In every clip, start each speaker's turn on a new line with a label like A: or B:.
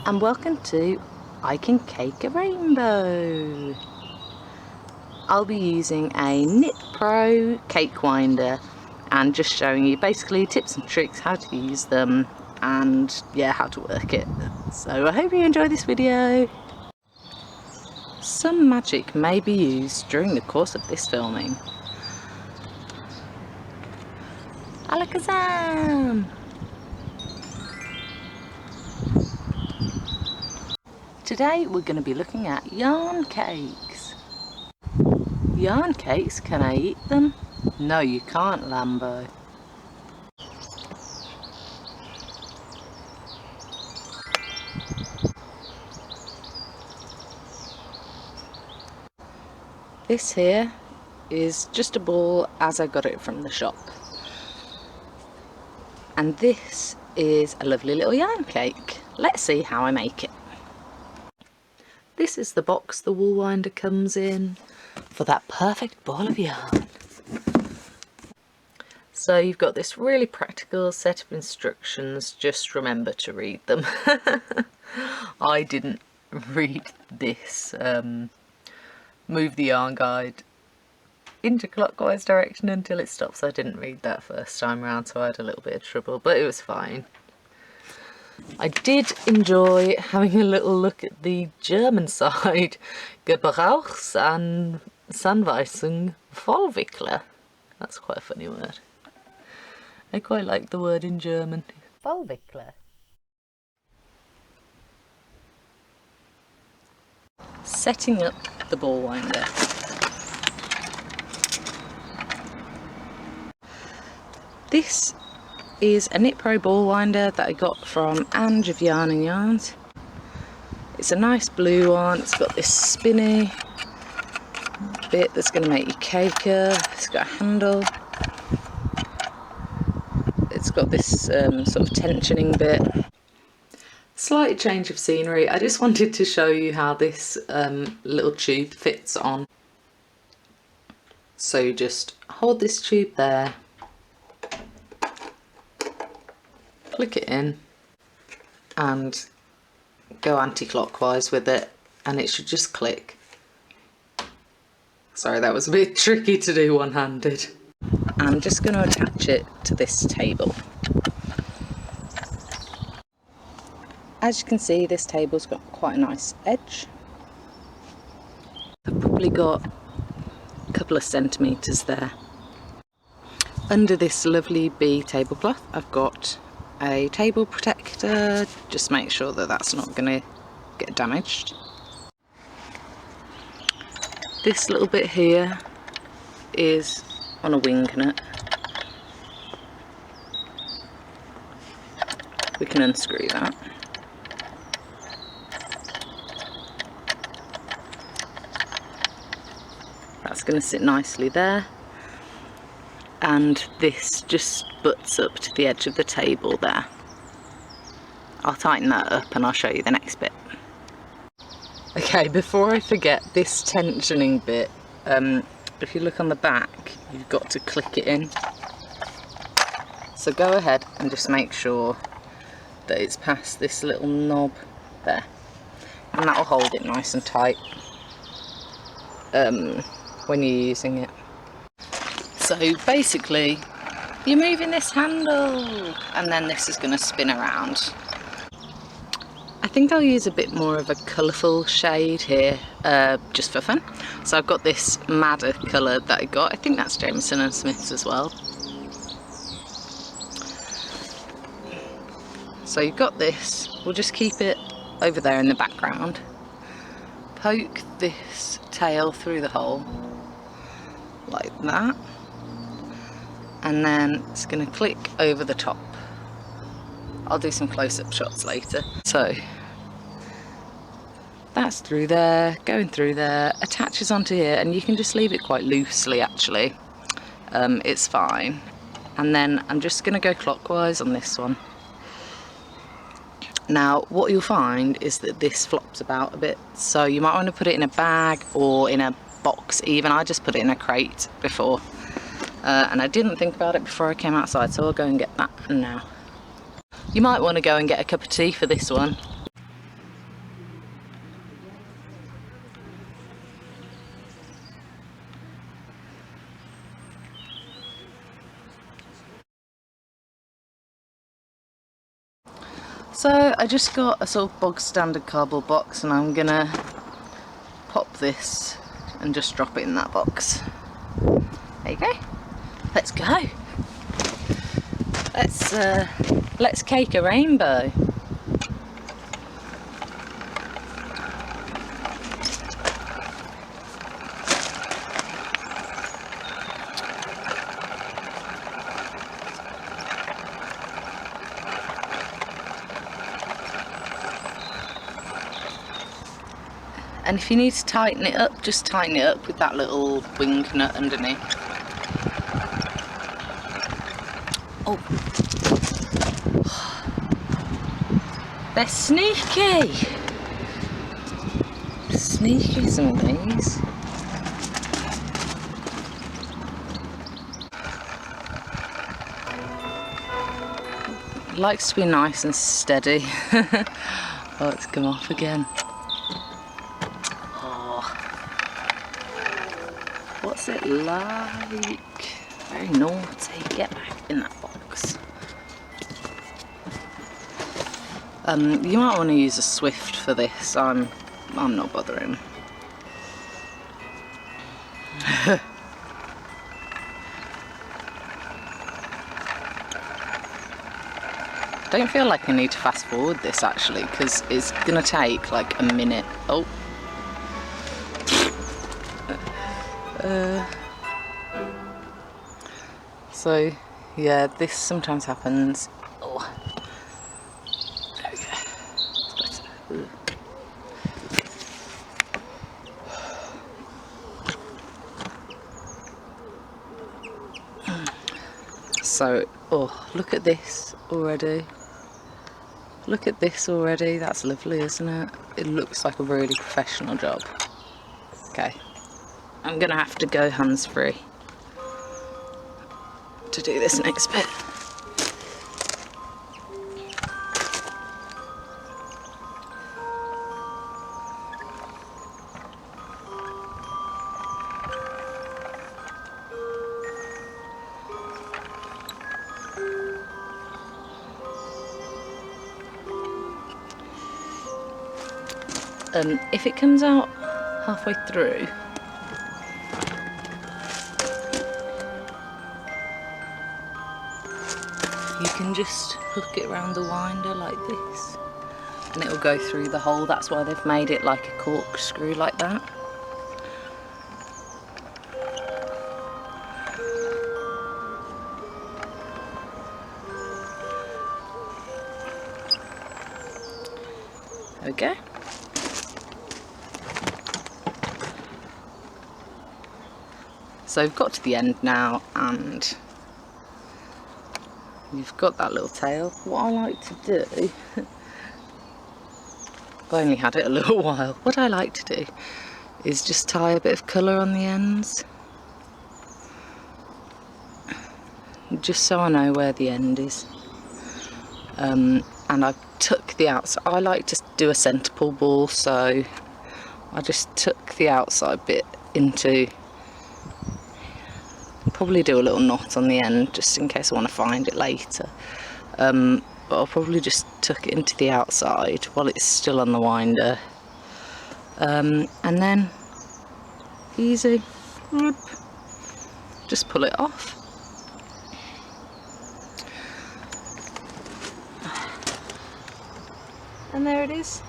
A: and welcome to I Can Cake a Rainbow. I'll be using a Knitpro cake winder and just showing you basically tips and tricks how to use them and yeah, how to work it. So I hope you enjoy this video. Some magic may be used during the course of this filming. Alakazam! Today we're going to be looking at yarn cakes. Yarn cakes, can I eat them? No, you can't, Lambo. This here is just a ball as I got it from the shop. And this is a lovely little yarn cake. Let's see how I make it. This is the box the wool winder comes in for that perfect ball of yarn. So you've got this really practical set of instructions, just remember to read them. I didn't read this move the yarn guide into clockwise direction until it stops. I didn't read that first time round, so I had a little bit of trouble, but it was fine. I did enjoy having a little look at the German side. Gebrauchsanweisung Vollwickler. That's quite a funny word. I quite like the word in German. Vollwickler. Setting up the ball winder. This is a Knitpro ball winder that I got from Ange of Yarn and Yarns. It's a nice blue one. It's got this spinny bit that's going to make your cake up. It's got a handle. It's got this sort of tensioning bit. Slight change of scenery. I just wanted to show you how this little tube fits on. So you just hold this tube there, click it in and go anti-clockwise with it and it should just click. Sorry, that was a bit tricky to do one-handed. I'm just going to attach it to this table. As you can see, this table's got quite a nice edge. I've probably got a couple of centimetres there. Under this lovely bee tablecloth, I've got a table protector, just make sure that that's not going to get damaged. This little bit here is on a wing nut. We can unscrew that. That's going to sit nicely there. And this just butts up to the edge of the table there. I'll tighten that up and I'll show you the next bit. Okay, before I forget, this tensioning bit, if you look on the back, you've got to click it in. So go ahead and just make sure that it's past this little knob there. And that'll hold it nice and tight when you're using it. So basically, you're moving this handle and then this is going to spin around. I think I'll use a bit more of a colourful shade here, just for fun. So I've got this madder colour that I got. I think that's Jameson & Smith's as well. So you've got this. We'll just keep it over there in the background. Poke this tail through the hole, like that. And then it's going to click over the top. I'll do some close-up shots later. So that's through there, going through there, attaches onto here, and you can just leave it quite loosely actually. It's fine. And then I'm just going to go clockwise on this one. Now what you'll find is that this flops about a bit, so you might want to put it in a bag or in a box even. I just put it in a crate before. And I didn't think about it before I came outside, so I'll go and get that now. You might want to go and get a cup of tea for this one. So I just got a sort of bog standard cardboard box, and I'm gonna pop this and just drop it in that box. There you go. Let's go. Let's cake a rainbow. And if you need to tighten it up, just tighten it up with that little wing nut underneath. Oh. They're sneaky! Sneaky, some of these. It likes to be nice and steady. Oh, it's come off again. What's it like? Very naughty. Get back in that box. You might want to use a Swift for this. I'm not bothering. I don't feel like I need to fast forward this actually, because it's gonna take like a minute. Oh. So yeah, this sometimes happens. Oh, there we go. It's better. So, oh, look at this already. Look at this already. That's lovely, isn't it? It looks like a really professional job. Okay, I'm gonna have to go hands-free to do this next bit. If it comes out halfway through, you can just hook it around the winder like this and it will go through the hole. That's why they've made it like a corkscrew like that. There we go. So we've got to the end now and you've got that little tail. What I like to do, I've only had it a little while, what I like to do is just tie a bit of colour on the ends. Just so I know where the end is. And I've tuck the outside. I like to do a centre pull ball, so I just tuck the outside bit into, probably do a little knot on the end just in case I want to find it later, but I'll probably just tuck it into the outside while it's still on the winder, and then easy, just pull it off. And there it is,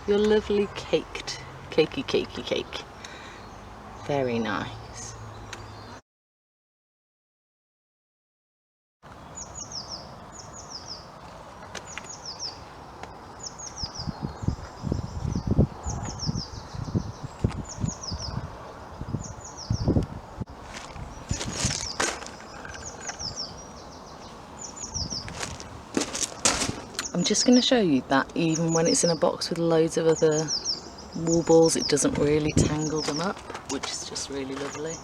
A: your lovely cakey cake. Very nice. I'm just going to show you that even when it's in a box with loads of other wool balls, it doesn't really tangle them up, which is just really lovely.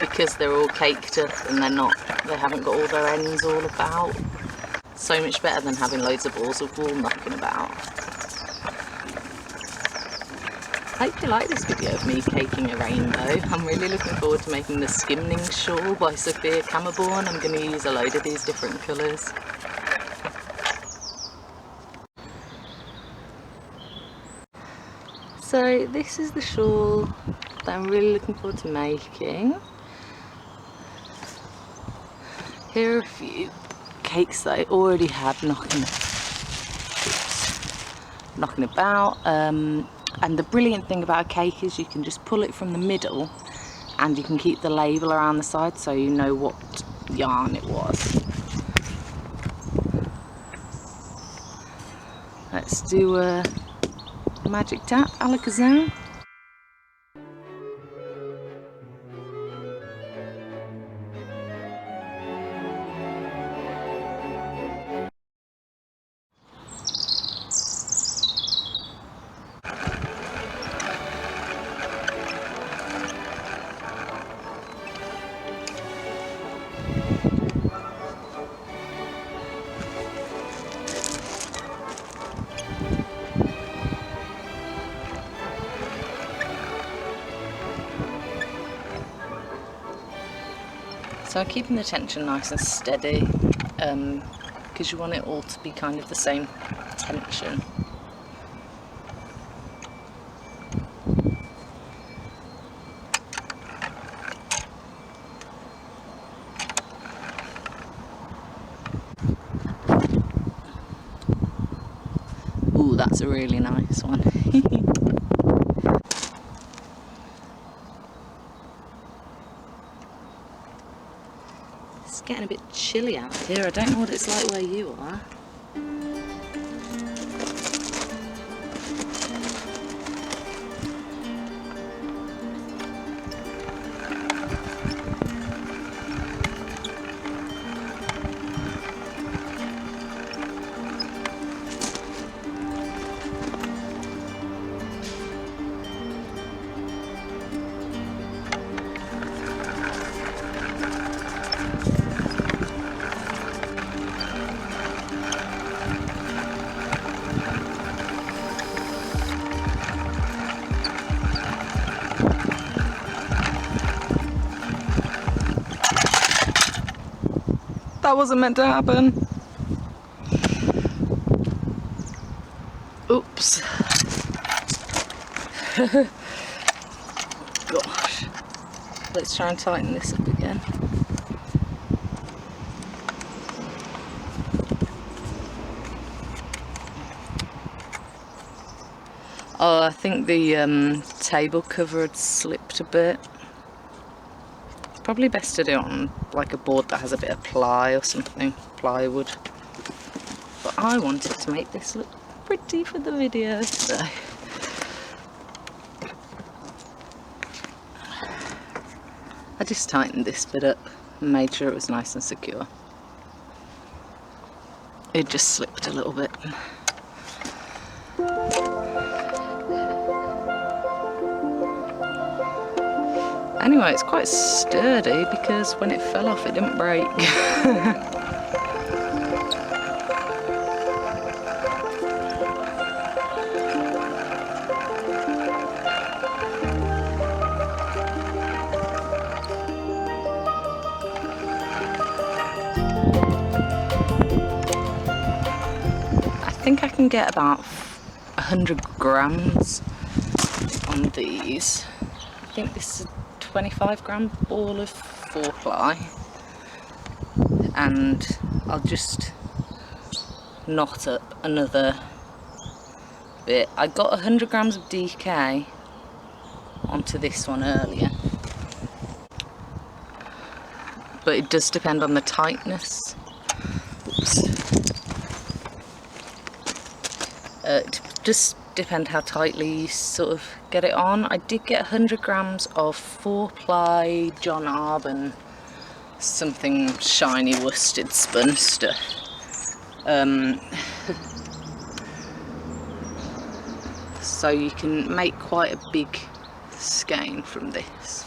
A: Because they're all caked up and they haven't got all their ends all about. So much better than having loads of balls of wool knocking about. hope you like this video of me caking a rainbow. I'm really looking forward to making the Skimning Shawl by Sophia Camerborn. I'm going to use a load of these different colours. So this is the shawl that I'm really looking forward to making. Here are a few cakes that I already had knocking about. And the brilliant thing about a cake is you can just pull it from the middle and you can keep the label around the side so you know what yarn it was. Let's do a magic tap, alakazam. So I'm keeping the tension nice and steady because you want it all to be kind of the same tension. Ooh, that's a really nice one. It's getting a bit chilly out here. I don't know what it's like where you are. That wasn't meant to happen. Oops. Gosh. Let's try and tighten this up again. Oh, I think the table cover had slipped a bit. It's probably best to do it on like a board that has a bit of ply or something, plywood. But I wanted to make this look pretty for the video, so I just tightened this bit up and made sure it was nice and secure. It just slipped a little bit. Anyway, it's quite sturdy because when it fell off it didn't break. I think I can get about 100 grams on these. I think this is 25-gram ball of 4-ply, and I'll just knot up another bit. I got 100 grams of DK onto this one earlier, but it does depend on the tightness. Oops. It just depend how tightly you sort of get it on. I did get 100 grams of 4-ply John Arbon something shiny worsted spun stuff. So you can make quite a big skein from this.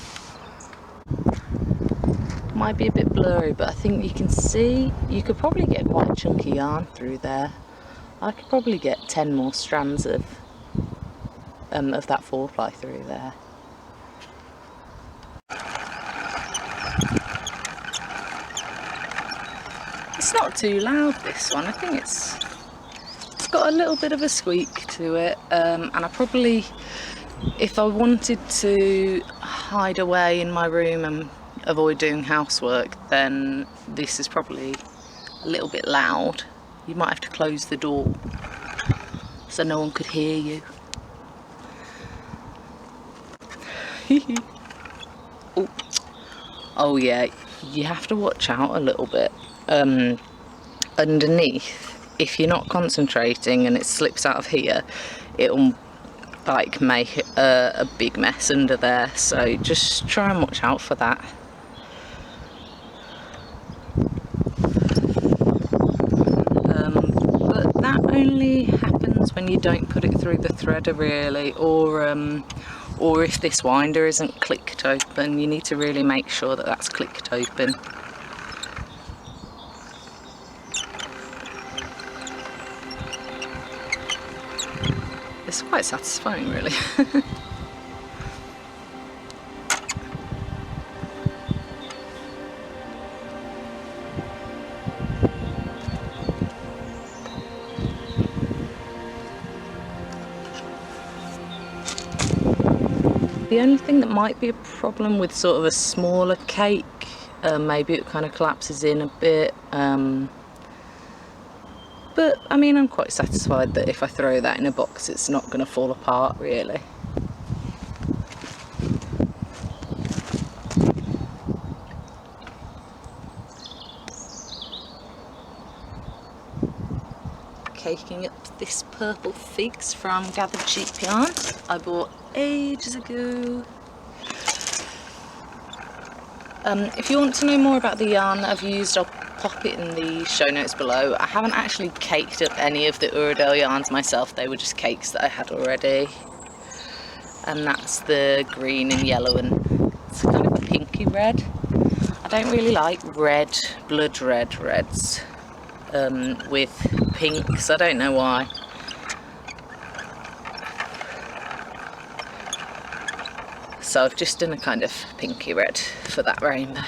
A: Might be a bit blurry, but I think you can see you could probably get quite chunky yarn through there. I could probably get 10 more strands of of that 4-ply through there. It's not too loud, this one. I think it's got a little bit of a squeak to it, and I probably, if I wanted to hide away in my room and avoid doing housework, then this is probably a little bit loud. You might have to close the door so no one could hear you. Oh. Oh yeah, you have to watch out a little bit. Underneath, if you're not concentrating and it slips out of here, it'll like make a big mess under there, so just try and watch out for that. But that only happens when you don't put it through the threader really, or if this winder isn't clicked open. You need to really make sure that that's clicked open. It's quite satisfying really. The only thing that might be a problem with sort of a smaller cake, maybe it kind of collapses in a bit, but I mean, I'm quite satisfied that if I throw that in a box it's not going to fall apart really. Caking up this purple figs from Gathered Cheap Yarn I bought ages ago. If you want to know more about the yarn that I've used, I'll pop it in the show notes below. I haven't actually caked up any of the Uradel yarns myself, they were just cakes that I had already. And that's the green and yellow, and it's kind of a pinky red. I don't really like red, blood red reds with pinks, I don't know why. So I've just done a kind of pinky red for that rainbow.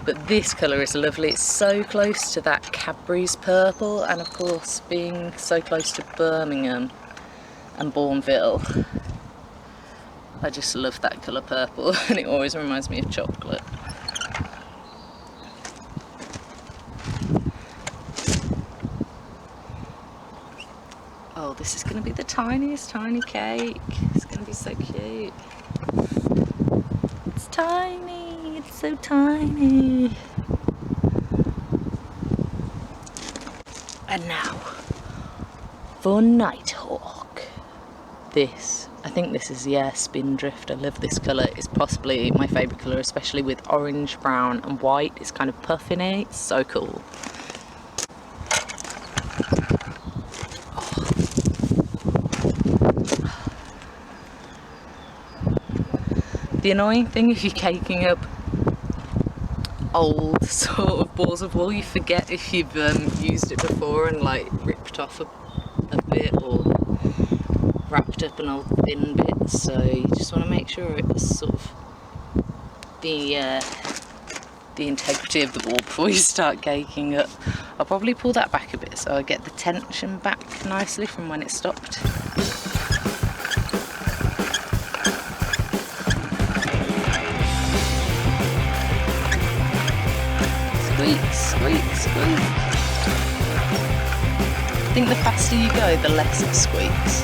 A: But this colour is lovely, it's so close to that Cadbury's purple, and of course being so close to Birmingham and Bourneville, I just love that colour purple and it always reminds me of chocolate. Oh, this is going to be the tiniest tiny cake. It's going to be so cute. It's tiny, it's so tiny. And now for Nighthawk. This, I think this is, yeah, Spindrift. I love this colour. It's possibly my favourite colour, especially with orange, brown and white. It's kind of puffiny. It's so cool. The annoying thing if you're caking up old sort of balls of wool, you forget if you've used it before and like ripped off a bit or wrapped up an old thin bit, so you just want to make sure it was sort of the integrity of the ball before you start caking up. I'll probably pull that back a bit so I get the tension back nicely from when it stopped. Squeak, squeak, squeak. I think the faster you go, the less it squeaks.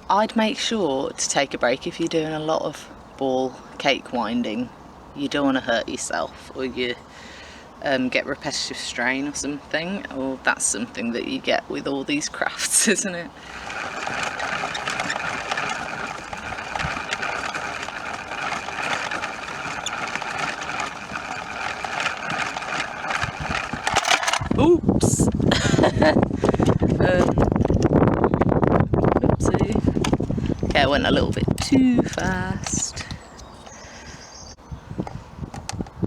A: I'd make sure to take a break if you're doing a lot of ball cake winding. You don't want to hurt yourself, or you get repetitive strain or something, or that's something that you get with all these crafts, isn't it? Oops! Oopsie. Okay, I went a little bit too fast.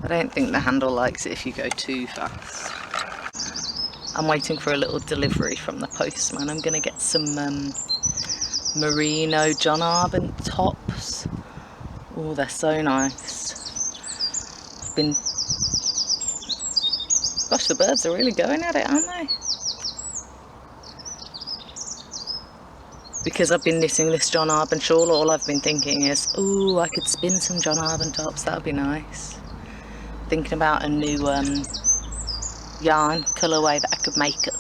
A: I don't think the handle likes it if you go too fast. I'm waiting for a little delivery from the postman. I'm going to get some merino John Arbon tops. Oh, they're so nice. Gosh, the birds are really going at it, aren't they? Because I've been knitting this John Arbon shawl, all I've been thinking is, ooh, I could spin some John Arbon tops, that would be nice. Thinking about a new yarn colourway that I could make up.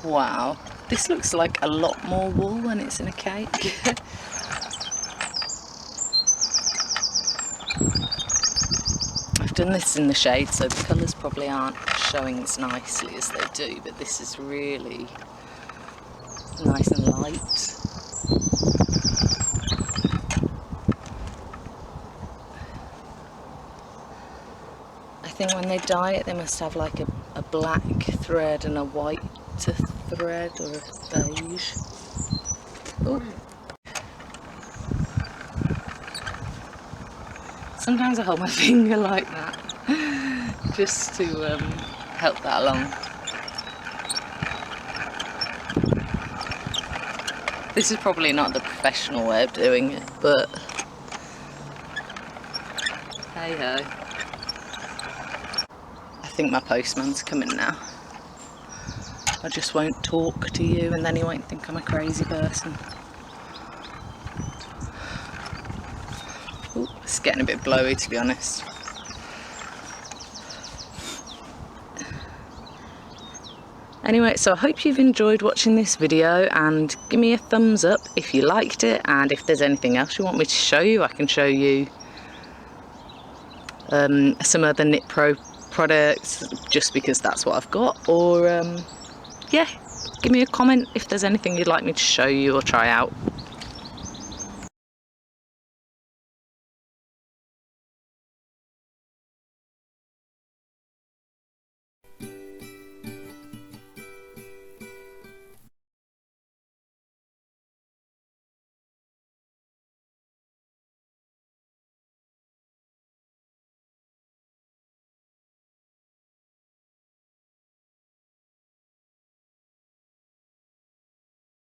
A: Wow, this looks like a lot more wool when it's in a cake. I've done this in the shade, so the colours probably aren't showing as nicely as they do, but this is really nice and light. I think when they dye it, they must have like a black thread and a white thread, or a beige. Ooh. Sometimes I hold my finger like that just to help that along. This is probably not the professional way of doing it, but hey ho. I think my postman's coming now. I just won't talk to you and then he won't think I'm a crazy person. Ooh, it's getting a bit blowy, to be honest. Anyway, so I hope you've enjoyed watching this video, and give me a thumbs up if you liked it, and if there's anything else you want me to show you, I can show you some other Knitpro products, just because that's what I've got, or yeah, give me a comment if there's anything you'd like me to show you or try out.